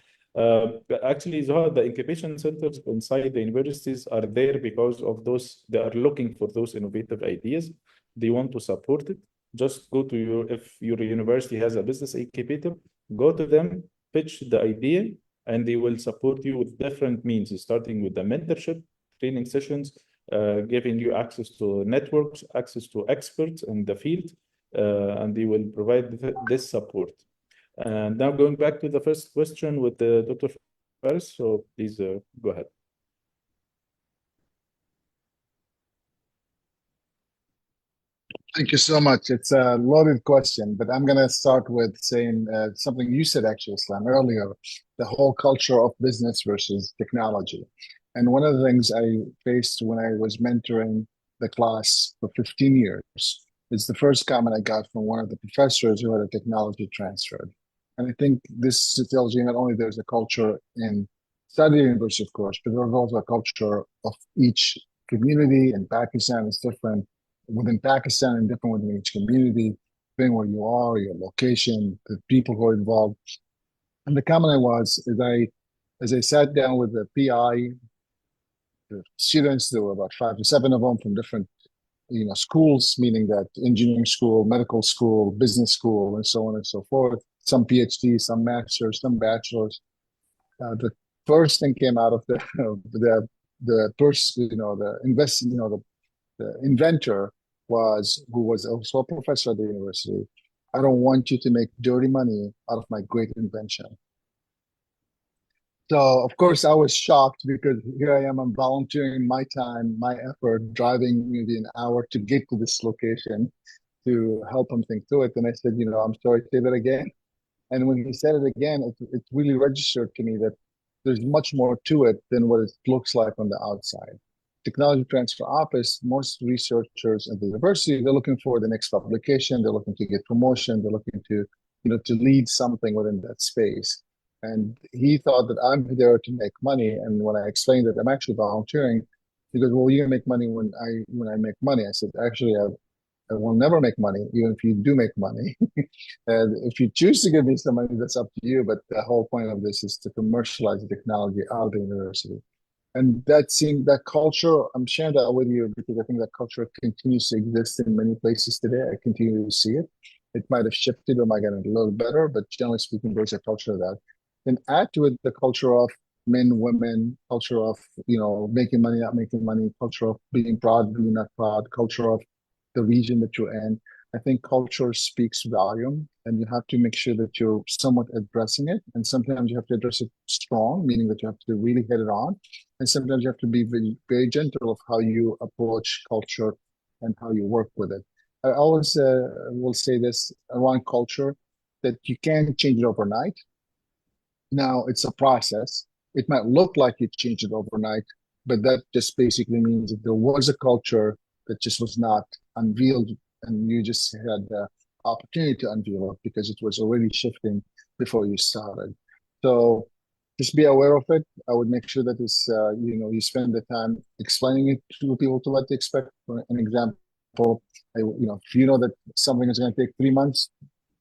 Actually, Zoha, the incubation centers inside the universities are there because of those. They are looking for those innovative ideas. They want to support it. Just go to if your university has a business incubator, go to them, pitch the idea, and they will support you with different means, starting with the mentorship, training sessions, giving you access to networks, access to experts in the field, and they will provide this support. And now going back to the first question with Dr. Faris, so please go ahead. Thank you so much. It's a loaded question, but I'm going to start with saying something you said, actually, Islam, earlier, the whole culture of business versus technology. And one of the things I faced when I was mentoring the class for 15 years is the first comment I got from one of the professors who had a technology transfer. And I think this tells you not only there's a culture in study university, of course, but there's also a culture of each community. In Pakistan, it's different within Pakistan and different within each community, depending where you are, your location, the people who are involved. And the comment as I sat down with the PI, the students, there were about 5 to 7 of them from different schools, meaning that engineering school, medical school, business school, and so on and so forth. Some PhDs, some masters, some bachelors. The first thing came out of the inventor who was also a professor at the university. I don't want you to make dirty money out of my great invention. So, of course, I was shocked because here I am, I'm volunteering my time, my effort, driving maybe an hour to get to this location to help them think through it. And I said, I'm sorry, say that again. And when he said it again, it really registered to me that there's much more to it than what it looks like on the outside. Technology Transfer Office, most researchers at the university, they're looking for the next publication, they're looking to get promotion, they're looking to, to lead something within that space. And he thought that I'm there to make money. And when I explained that I'm actually volunteering, he goes, "Well, you're gonna make money when I make money." I said, "Actually, I will never make money, even if you do make money. And if you choose to give me some money, that's up to you. But the whole point of this is to commercialize the technology out of the university." And that culture, I'm sharing that with you because I think that culture continues to exist in many places today. I continue to see it. It might have shifted or might get a little better, but generally speaking, there's a culture of that. And add to it the culture of men, women, culture of, making money, not making money, culture of being proud, being not proud, culture of the region that you're in. I think culture speaks volume, and you have to make sure that you're somewhat addressing it. And sometimes you have to address it strong, meaning that you have to really hit it on. And sometimes you have to be very, very gentle of how you approach culture and how you work with it. I always will say this around culture, that you can't change it overnight. Now, it's a process. It might look like you changed it overnight, but that just basically means that there was a culture that just was not unveiled, and you just had the opportunity to unveil it because it was already shifting before you started. So just be aware of it. I would make sure that it's, you spend the time explaining it to people to what to expect. For an example, if you know that something is going to take 3 months,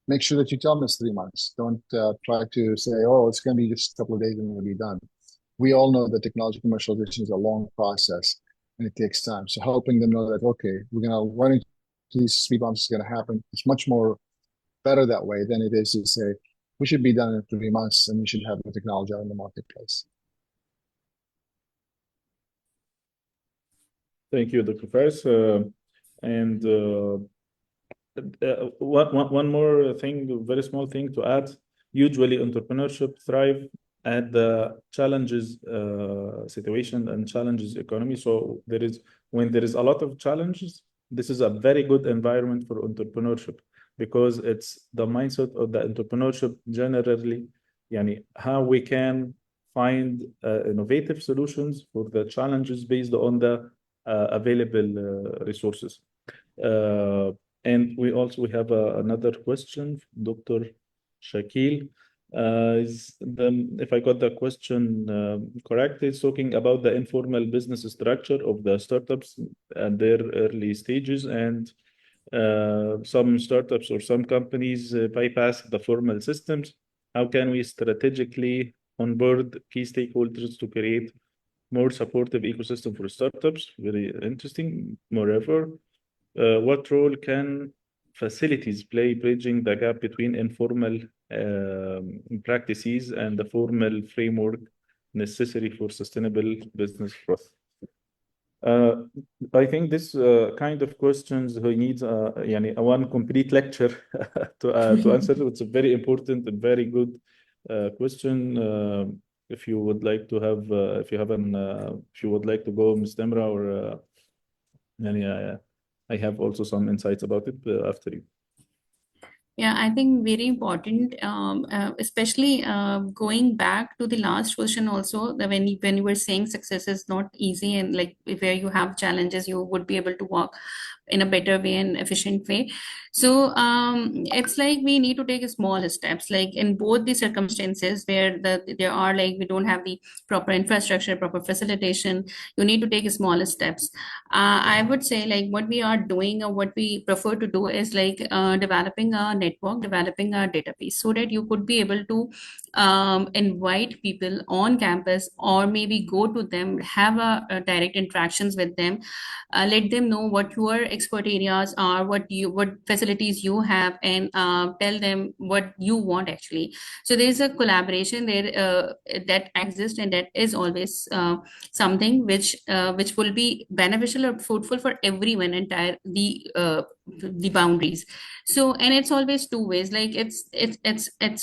make sure that you tell them it's 3 months. Don't try to say, "Oh, it's going to be just a couple of days and it'll be done." We all know that technology commercialization is a long process and it takes time. So helping them know that, okay, we're going to run into these speed bumps, is going to happen. It's much more better that way than it is to say, we should be done in 3 months and we should have the technology out in the marketplace. Thank you, Dr. Faris. And one more thing, a very small thing to add. Usually entrepreneurship thrive at the challenges situation and challenges economy. So when there is a lot of challenges, this is a very good environment for entrepreneurship, because it's the mindset of the entrepreneurship generally, how we can find innovative solutions for the challenges based on the available resources. And we have another question, Dr. Shakil. If I got the question correct, it's talking about the informal business structure of the startups at their early stages, and some startups or some companies bypass the formal systems. How can we strategically onboard key stakeholders to create more supportive ecosystem for startups? Very interesting. Moreover, what role can facilities play bridging the gap between informal practices and the formal framework necessary for sustainable business growth? I think this kind of questions needs one complete lecture to answer. It's a very important and very good question. If you would like to have, if you would like to go, Ms. Temra, or I have also some insights about it after you. Yeah, I think very important, especially going back to the last question also, when you were saying success is not easy, and like where you have challenges, you would be able to walk in a better way and efficient way. So it's like we need to take small steps, like in both the circumstances where there are like we don't have the proper infrastructure, proper facilitation, you need to take small steps. I would say like what we are doing or what we prefer to do is like developing a network, developing a database, so that you could be able to invite people on campus, or maybe go to them, have a direct interactions with them, let them know what your expert areas are, what facilities you have, and tell them what you want actually. So there is a collaboration there that exists, and that is always something which will be beneficial or fruitful for everyone, entire the boundaries. So, and it's always two ways, like it's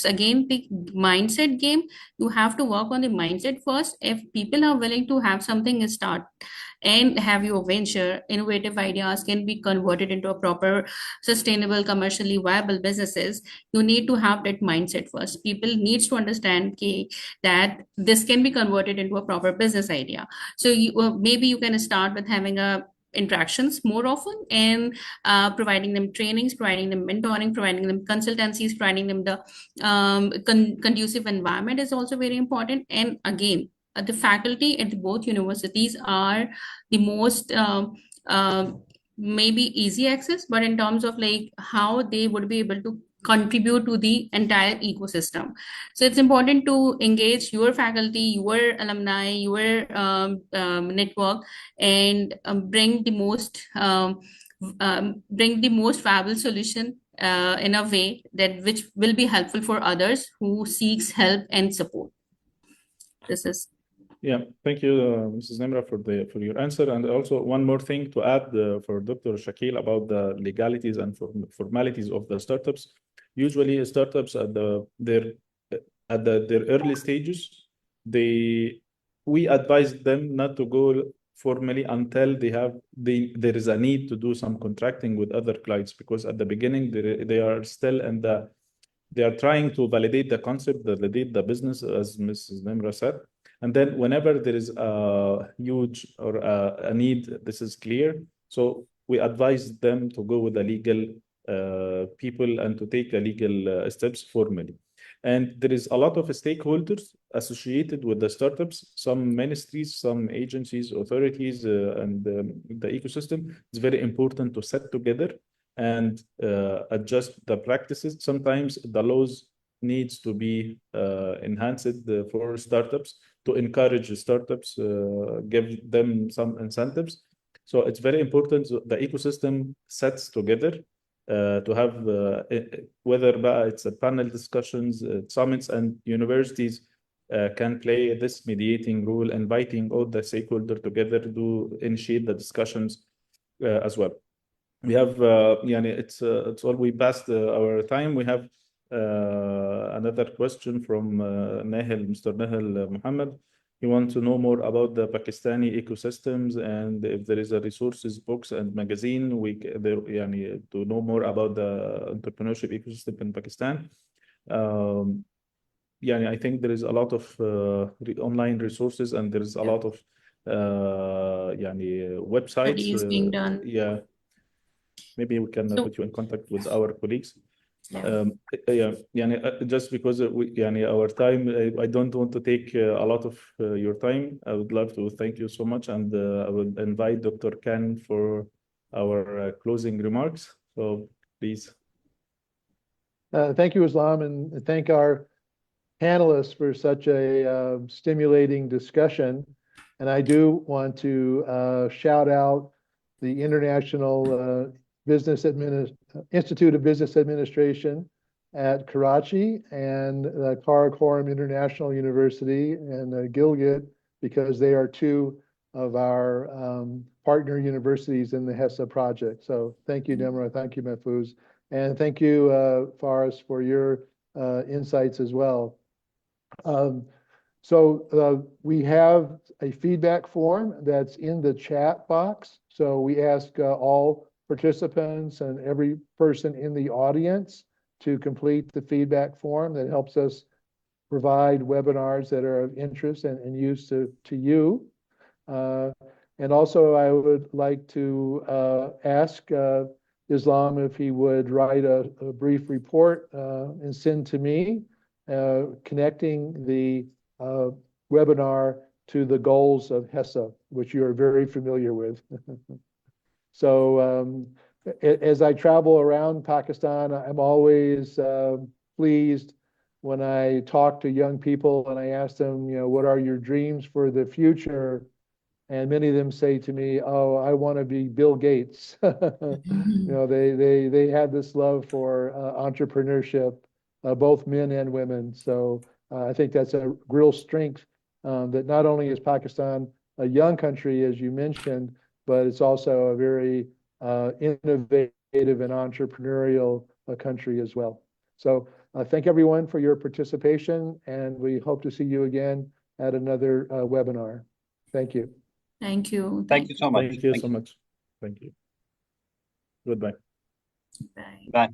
again the mindset game. You have to work on the mindset first. If people are willing to have something start, and have your venture, innovative ideas can be converted into a proper, sustainable, commercially viable businesses, you need to have that mindset first. People needs to understand that this can be converted into a proper business idea. So maybe you can start with having a interactions more often, and providing them trainings, providing them mentoring, providing them consultancies, providing them the conducive environment is also very important. And again, the faculty at both universities are the most maybe easy access, but in terms of like how they would be able to contribute to the entire ecosystem. So it's important to engage your faculty, your alumni, your network, and bring the most viable solution in a way that which will be helpful for others who seeks help and support. This is. Yeah, thank you, Mrs. Nimra, for your answer. And also one more thing to add for Dr. Shakil about the legalities and formalities of the startups. Usually, startups at their early stages, we advise them not to go formally until there is a need to do some contracting with other clients, because at the beginning they are still in they are trying to validate the concept, validate the business, as Mrs. Nimra said. And then whenever there is a huge or a need, this is clear. So we advise them to go with the legal people and to take a legal steps formally. And there is a lot of stakeholders associated with the startups, some ministries, some agencies, authorities, and the ecosystem. It's very important to set together and adjust the practices. Sometimes the laws needs to be enhanced for startups to encourage startups, give them some incentives. So it's very important the ecosystem sets together to have whether it's a panel discussions, summits, and universities can play this mediating role, inviting all the stakeholders together to initiate the discussions as well. We have, it's all we passed our time. We have another question from Mr. Nahel Muhammad. He wants to know more about the Pakistani ecosystems, and if there is a resources, books, and magazine, to know more about the entrepreneurship ecosystem in Pakistan. I think there is a lot of online resources, and there is a lot of websites. Studies being done. Yeah. Maybe we can put you in contact with our colleagues. Just because our time, I don't want to take a lot of your time. I would love to thank you so much, and I will invite Dr. Khan for our closing remarks. So please. Thank you, Islam, and thank our panelists for such a stimulating discussion. And I do want to shout out the International Institute of Business Administration at Karachi and Karakoram International University in Gilgit, because they are two of our partner universities in the HESSA project. So thank you, Nimra. Thank you, Mahfouz. And thank you, Faris, for your insights as well. So we have a feedback form that's in the chat box. So we ask all participants and every person in the audience to complete the feedback form that helps us provide webinars that are of interest and use to you. And also I would like to ask Islam if he would write a brief report and send to me, connecting the webinar to the goals of HESSA, which you are very familiar with. So as I travel around Pakistan, I'm always pleased when I talk to young people and I ask them, what are your dreams for the future? And many of them say to me, oh, I want to be Bill Gates. They have this love for entrepreneurship, both men and women. So I think that's a real strength, that not only is Pakistan a young country, as you mentioned, but it's also a very innovative and entrepreneurial country as well. So thank everyone for your participation, and we hope to see you again at another webinar. Thank you. Thank you. Thank you so much. Thank you so much. Thank you. Goodbye. Bye. Bye.